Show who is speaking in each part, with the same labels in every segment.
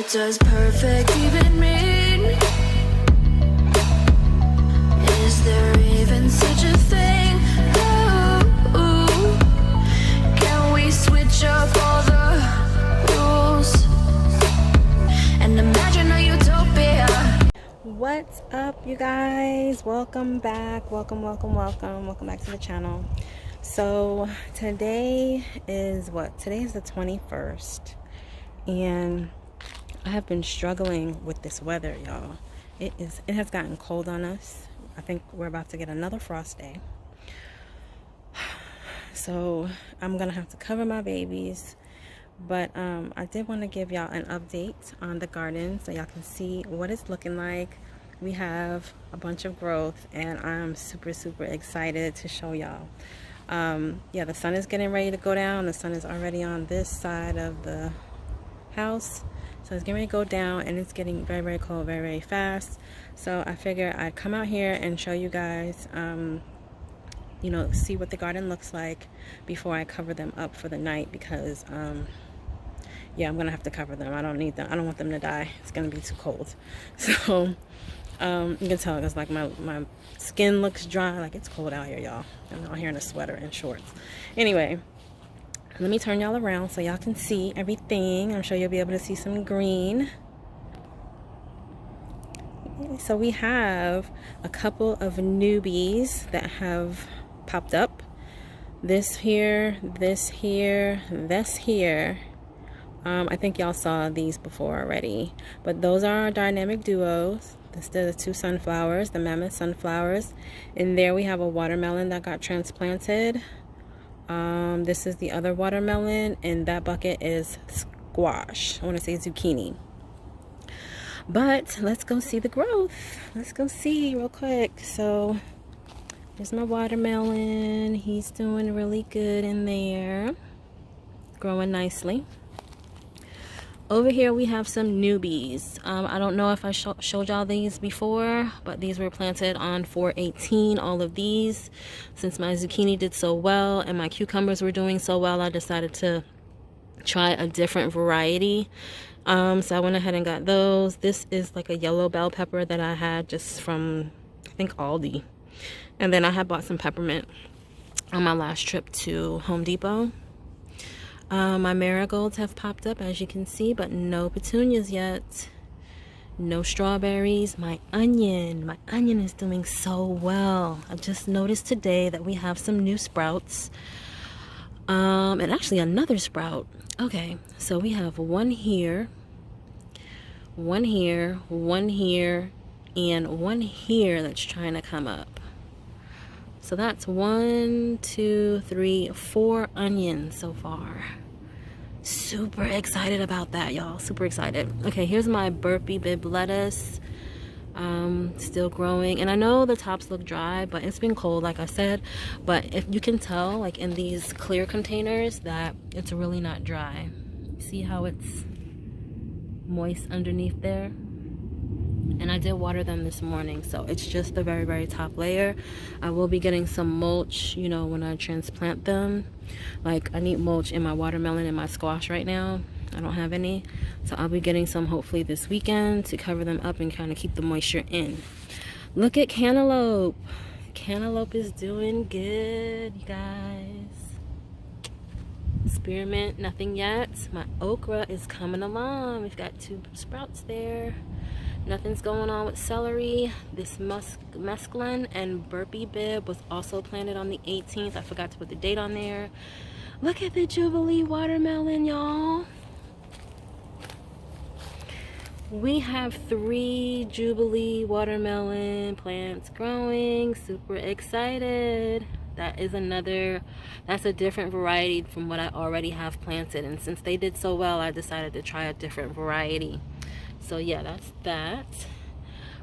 Speaker 1: What does perfect even mean? Is there even such a thing? Ooh, can we switch up all the rules and imagine a utopia?
Speaker 2: What's up, you guys? Welcome back. Welcome back to the channel. So today is Today is the 21st, and I have been struggling with this weather, y'all. It has gotten cold on us. I think we're about to get another frost day. So I'm gonna have to cover my babies, but I did want to give y'all an update on the garden so y'all can see what it's looking like. We have a bunch of growth, and I'm super excited to show y'all. Yeah, the sun is getting ready to go down. The sun is already on this side of the house, so it's getting ready to go down, and it's getting very cold very fast. So I figure I'd come out here and show you guys, you know, see what the garden looks like before I cover them up for the night, because yeah, I'm gonna have to cover them. I don't need them. I don't want them to die. It's gonna be too cold. So you can tell because like my skin looks dry. Like, it's cold out here, y'all. I'm out here in a sweater and shorts. Anyway, let me turn y'all around so y'all can see everything. I'm sure you'll be able to see some green. So we have a couple of newbies that have popped up. This here, this here, this here. I think y'all saw these before already, but those are our dynamic duos. This is the two sunflowers, the mammoth sunflowers. And there we have a watermelon that got transplanted. This is the other watermelon, and that bucket is squash. I want to say zucchini. But let's go see the growth. Let's go see real quick. So there's my watermelon. He's doing really good in there, growing nicely. Over here we have some newbies. I don't know if I showed y'all these before, but these were planted on 4/18, all of these. Since my zucchini did so well and my cucumbers were doing so well, I decided to try a different variety. So I went ahead and got those. This is like a yellow bell pepper that I had just from, I think, Aldi. And then I had bought some peppermint on my last trip to Home Depot. My marigolds have popped up, as you can see, but no petunias yet. No strawberries. My onion is doing so well. I just noticed today that we have some new sprouts. And actually another sprout. Okay, so we have one here, one here, one here, and one here that's trying to come up. So that's 1, 2, 3, 4 onions so far. Super excited about that, y'all. Super excited. Okay, here's my burpee bib lettuce. Still growing, and I know the tops look dry, but it's been cold, like I said. But if you can tell, like in these clear containers, that it's really not dry. See how it's moist underneath there? And I did water them this morning, so it's just the very top layer. I will be getting some mulch, you know, when I transplant them. Like, I need mulch in my watermelon and my squash right now. I don't have any, so I'll be getting some hopefully this weekend to cover them up and kind of keep the moisture in. Look at cantaloupe. Cantaloupe is doing good, you guys. Spearmint, nothing yet. My okra is coming along. We've got 2 sprouts there. Nothing's going on with celery. This mesclun and burpee bib was also planted on the 18th. I forgot to put the date on there. Look at the Jubilee watermelon, y'all. We have 3 Jubilee watermelon plants growing. Super excited. That's a different variety from what I already have planted. And since they did so well, I decided to try a different variety. So yeah, that's that.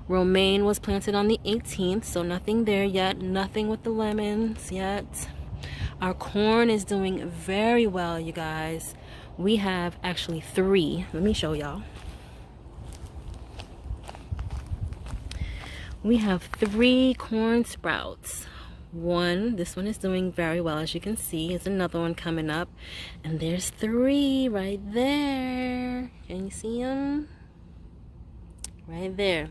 Speaker 2: Romaine was planted on the 18th, so nothing there yet. Nothing with the lemons yet. Our corn is doing very well, you guys. We have actually 3. Let me show y'all. We have 3 corn sprouts. one. This one is doing very well, as you can see. There's another one coming up, and there's 3 right there. Can you see them? Right there.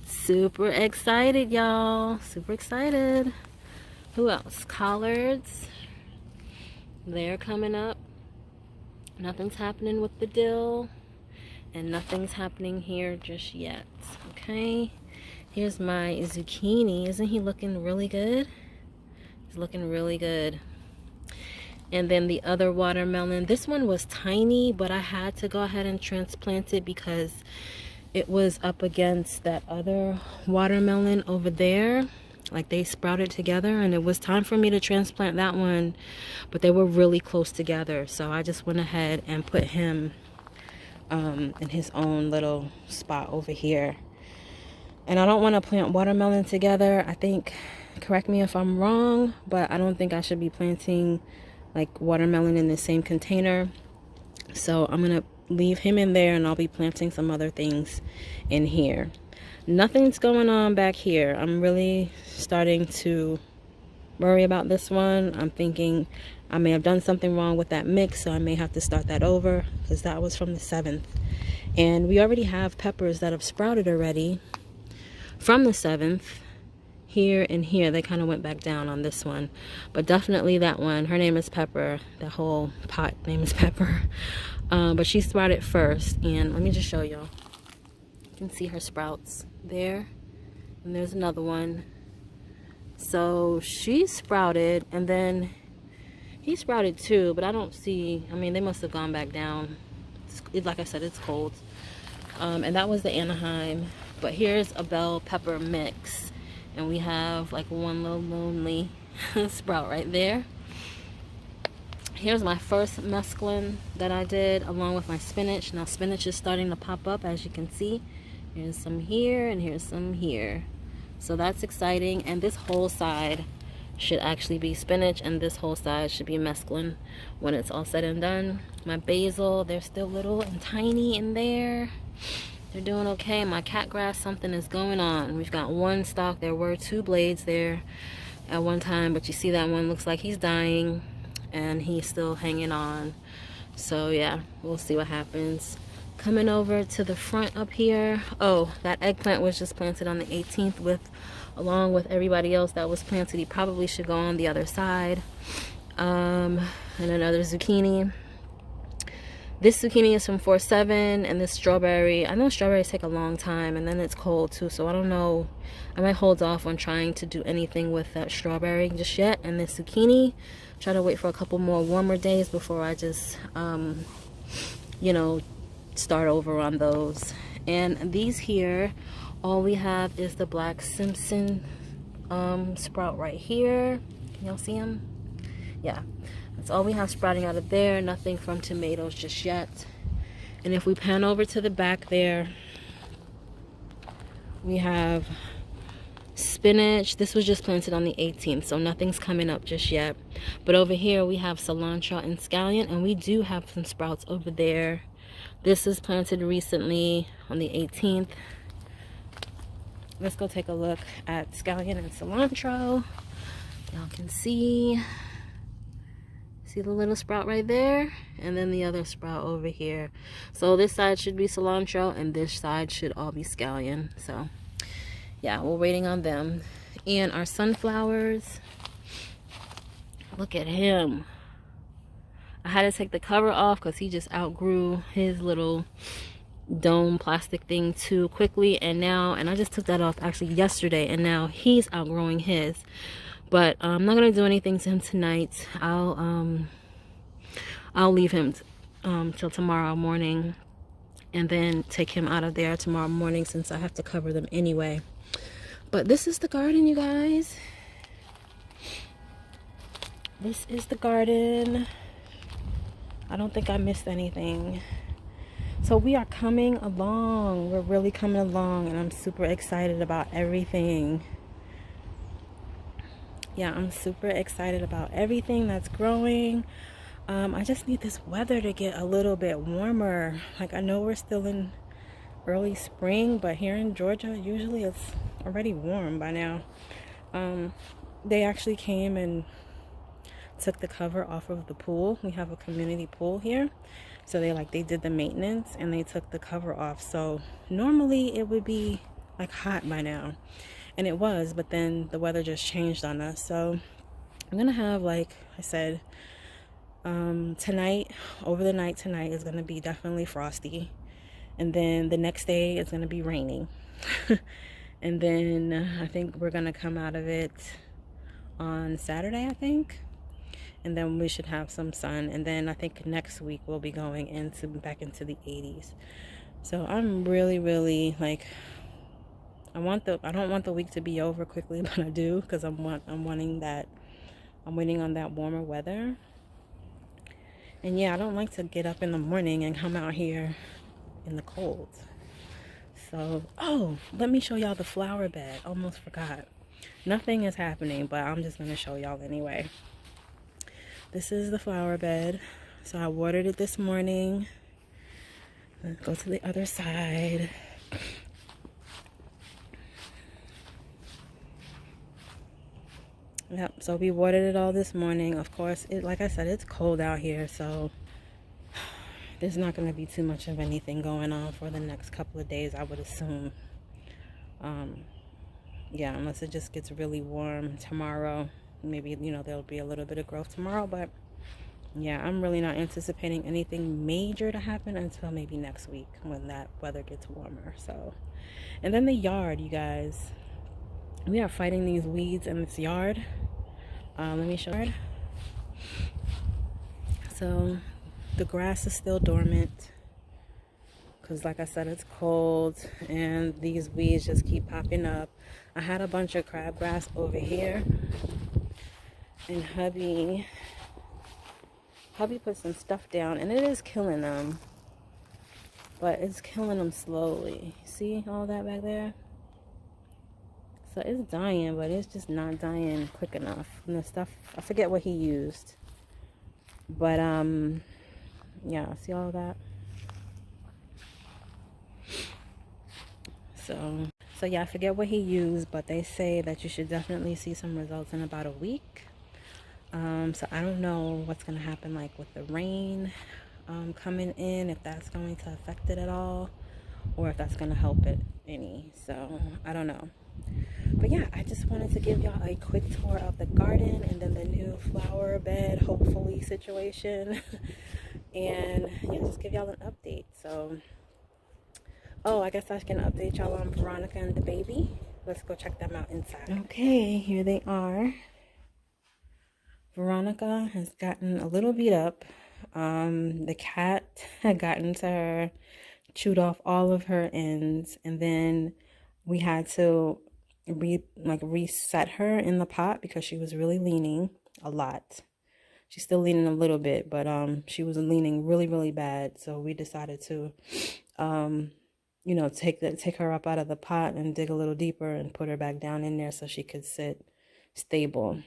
Speaker 2: Super excited, y'all. Super excited. Who else? Collards. They're coming up. Nothing's happening with the dill, and nothing's happening here just yet. Okay. Here's my zucchini. Isn't he looking really good? He's looking really good. And then the other watermelon. This one was tiny, but I had to go ahead and transplant it because it was up against that other watermelon over there. Like, they sprouted together, and it was time for me to transplant that one, but they were really close together. So I just went ahead and put him in his own little spot over here. And I don't want to plant watermelon together. I think, correct me if I'm wrong, but I don't think I should be planting like watermelon in the same container. So I'm going to leave him in there, and I'll be planting some other things in here. Nothing's going on back here. I'm really starting to worry about this one. I'm thinking I may have done something wrong with that mix, so I may have to start that over, because that was from the 7th. And we already have peppers that have sprouted already from the 7th. Here and here, they kind of went back down on this one, but definitely that one, her name is Pepper. The whole pot name is Pepper. But she sprouted first, and let me just show y'all. You can see her sprouts there, and there's another one. So she sprouted, and then he sprouted too, but I don't see, I mean, they must have gone back down. Like I said, it's cold. And that was the Anaheim. But here's a bell pepper mix, and we have like one little lonely sprout right there. Here's my first mesclun that I did along with my spinach. Now spinach is starting to pop up, as you can see. Here's some here, and here's some here. So that's exciting. And this whole side should actually be spinach, and this whole side should be mesclun when it's all said and done. My basil, they're still little and tiny in there. They're doing okay. My cat grass, something is going on. We've got one stalk. There were 2 blades there at one time, but you see that one looks like he's dying, and he's still hanging on. So yeah, we'll see what happens. Coming over to the front up here. Oh, that eggplant was just planted on the 18th along with everybody else that was planted. He probably should go on the other side. And another zucchini. This zucchini is from 4-7, and this strawberry, I know strawberries take a long time, and then it's cold too, so I don't know. I might hold off on trying to do anything with that strawberry just yet. And this zucchini, try to wait for a couple more warmer days before I just, you know, start over on those. And these here, all we have is the black Simpson sprout right here. Can y'all see them? Yeah. That's all we have sprouting out of there. Nothing from tomatoes just yet. And if we pan over to the back there, we have spinach. This was just planted on the 18th, so nothing's coming up just yet. But over here we have cilantro and scallion, and we do have some sprouts over there. This is planted recently on the 18th. Let's go take a look at scallion and cilantro. Y'all can see the little sprout right there, and then the other sprout over here. So this side should be cilantro, and this side should all be scallion. So yeah, we're waiting on them. And our sunflowers, look at him. I had to take the cover off because he just outgrew his little dome plastic thing too quickly, and I just took that off actually yesterday, and now he's outgrowing his. But I'm not gonna do anything to him tonight. I'll leave him till tomorrow morning, and then take him out of there tomorrow morning, since I have to cover them anyway. But this is the garden, you guys. This is the garden. I don't think I missed anything. So we are coming along. We're really coming along, and I'm super excited about everything. Yeah, I'm super excited about everything that's growing. I just need this weather to get a little bit warmer. Like, I know we're still in early spring, but here in Georgia, usually it's already warm by now. they actually came and took the cover off of the pool. We have a community pool here, so they did the maintenance and they took the cover off. So normally it would be like hot by now, and it was, but then the weather just changed on us. So I'm gonna have, like I said, tonight, over the night tonight is gonna be definitely frosty, and then the next day it's gonna be raining. And then I think we're gonna come out of it on Saturday, I think, and then we should have some sun. And then I think next week we'll be going back into the 80s. So I'm really like, I don't want the week to be over quickly, but I do, because I'm waiting on that warmer weather. And yeah, I don't like to get up in the morning and come out here in the cold. So, oh, let me show y'all the flower bed. Almost forgot. Nothing is happening, but I'm just going to show y'all anyway. This is the flower bed. So I watered it this morning. Let's go to the other side. Yep, so we watered it all this morning. Of course, like I said, it's cold out here, so there's not going to be too much of anything going on for the next couple of days, I would assume. Yeah, unless it just gets really warm tomorrow. Maybe, there'll be a little bit of growth tomorrow, but yeah, I'm really not anticipating anything major to happen until maybe next week when that weather gets warmer. So, and then the yard, you guys. We are fighting these weeds in this yard. Let me show you. So the grass is still dormant because, like I said, it's cold and these weeds just keep popping up. I had a bunch of crabgrass over here, and hubby put some stuff down, and it is killing them, but it's killing them slowly. See all that back there? So it's dying, but it's just not dying quick enough. And the stuff, I forget what he used, but yeah, see all of that? So yeah, I forget what he used, but they say that you should definitely see some results in about a week. So I don't know what's gonna happen, like with the rain coming in, if that's going to affect it at all, or if that's gonna help it any. So I don't know. But yeah, I just wanted to give y'all a quick tour of the garden and then the new flower bed, hopefully, situation. And yeah, just give y'all an update. So, oh, I guess I can update y'all on Veronica and the baby. Let's go check them out inside. Okay, here they are. Veronica has gotten a little beat up. The cat had gotten to her, chewed off all of her ends, and then we had to reset her in the pot because she was really leaning a lot. She's still leaning a little bit, but she was leaning really bad. So we decided to take her up out of the pot and dig a little deeper and put her back down in there so she could sit stable.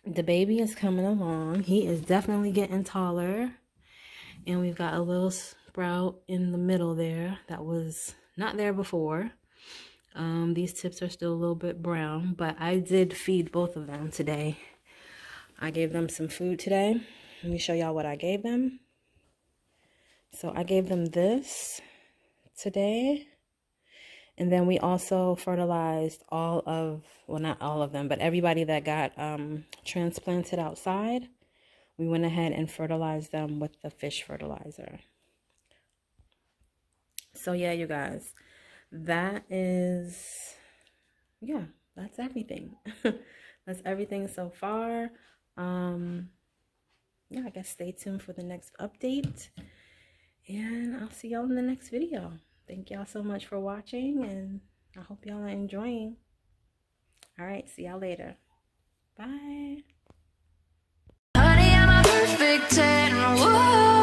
Speaker 2: The baby is coming along. He is definitely getting taller, and we've got a little sprout in the middle there that was not there before. These tips are still a little bit brown, but I did feed both of them today. I gave them some food today. Let me show y'all what I gave them. So I gave them this today. And then we also fertilized not all of them, but everybody that got transplanted outside. We went ahead and fertilized them with the fish fertilizer. So yeah, you guys, that's everything. That's everything so far. Yeah, I guess stay tuned for the next update, and I'll see y'all in the next video. Thank y'all so much for watching, and I hope y'all are enjoying. All right, see y'all later. Bye.
Speaker 1: Honey, I'm a perfect 10. Whoa.